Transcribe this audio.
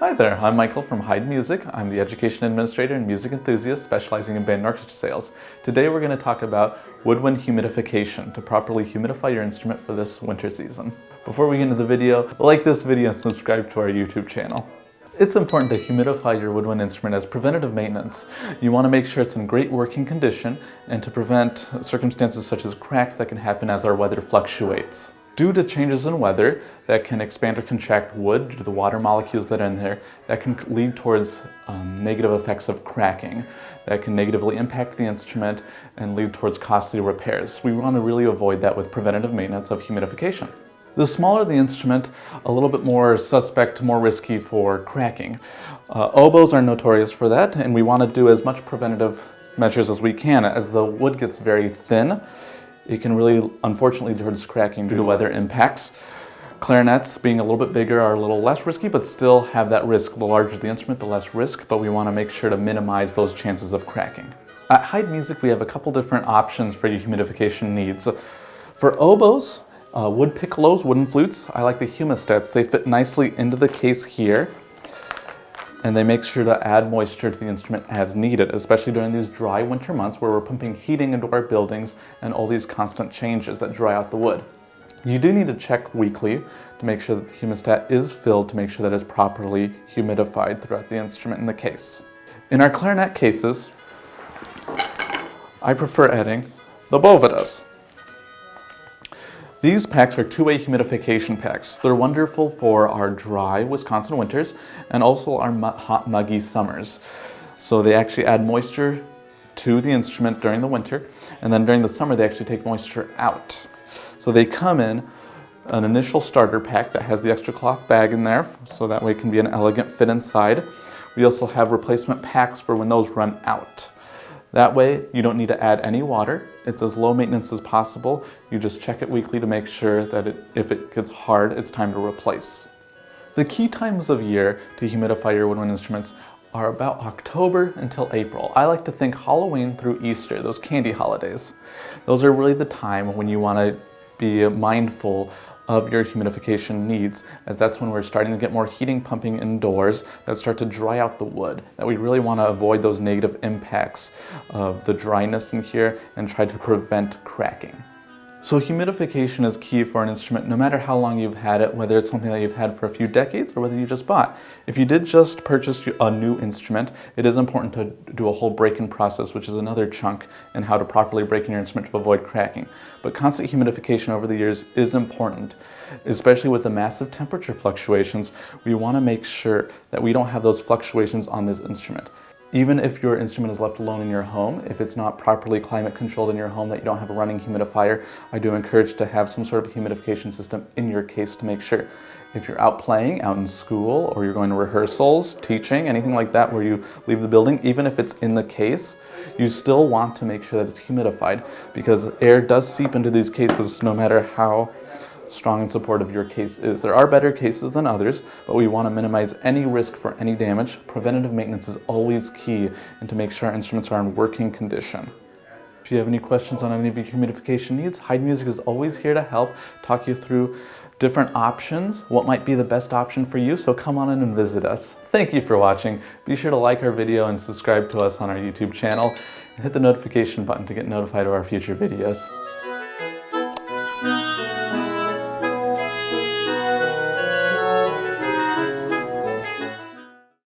Hi there, I'm Michael from Heid Music. I'm the Education Administrator and Music Enthusiast specializing in band and orchestra sales. Today we're going to talk about Woodwind humidification to properly humidify your instrument for this winter season. Before we get into the video, like this video and subscribe to our YouTube channel. It's important to humidify your woodwind instrument as preventative maintenance. You want to make sure it's in great working condition and to prevent circumstances such as cracks that can happen as our weather fluctuates. Due to changes in weather that can expand or contract wood due to the water molecules that are in there, that can lead towards negative effects of cracking that can negatively impact the instrument and lead towards costly repairs. We want to really avoid that with preventative maintenance of humidification. The smaller the instrument, a little bit more suspect, more risky for cracking. Oboes are notorious for that, and we want to do as much preventative measures as we can. As the wood gets very thin, it can really, unfortunately, towards cracking due to weather impacts. Clarinets, being a little bit bigger, are a little less risky, but still have that risk. The larger the instrument, the less risk, but we want to make sure to minimize those chances of cracking. At Heid Music, we have a couple different options for your humidification needs. For oboes, wood piccolos, wooden flutes, I like the Humidify. They fit nicely into the case here, and they make sure to add moisture to the instrument as needed, especially during these dry winter months where we're pumping heating into our buildings and all these constant changes that dry out the wood. You do need to check weekly to make sure that the humidistat is filled to make sure that it's properly humidified throughout the instrument in the case. In our clarinet cases, I prefer adding the Bovidas. These packs are two-way humidification packs. They're wonderful for our dry Wisconsin winters and also our hot, muggy summers. So they actually add moisture to the instrument during the winter, and then during the summer they actually take moisture out. So they come in an initial starter pack that has the extra cloth bag in there, so that way it can be an elegant fit inside. We also have replacement packs for when those run out. That way, you don't need to add any water. It's as low maintenance as possible. You just check it weekly to make sure that if it gets hard, it's time to replace. The key times of year to humidify your woodwind instruments are about October until April. I like to think Halloween through Easter, those candy holidays. Those are really the time when you want to be mindful of your humidification needs, as that's when we're starting to get more heating pumping indoors that start to dry out the wood. That we really want to avoid those negative impacts of the dryness in here and try to prevent cracking. So humidification is key for an instrument no matter how long you've had it, whether it's something that you've had for a few decades or whether you just bought. If you did just purchase a new instrument, it is important to do a whole break-in process, which is another chunk in how to properly break in your instrument to avoid cracking. But constant humidification over the years is important, especially with the massive temperature fluctuations. We want to make sure that we don't have those fluctuations on this instrument. Even if your instrument is left alone in your home, if it's not properly climate controlled in your home, that you don't have a running humidifier, I do encourage to have some sort of humidification system in your case to make sure. If you're out playing, out in school, or you're going to rehearsals, teaching, anything like that where you leave the building, even if it's in the case, you still want to make sure that it's humidified because air does seep into these cases no matter how strong and supportive your case is. There are better cases than others, but we want to minimize any risk for any damage. Preventative maintenance is always key, and to make sure our instruments are in working condition. If you have any questions on any of your humidification needs, Heid Music is always here to help, talk you through different options, what might be the best option for you, so come on in and visit us. Thank you for watching. Be sure to like our video and subscribe to us on our YouTube channel, and hit the notification button to get notified of our future videos.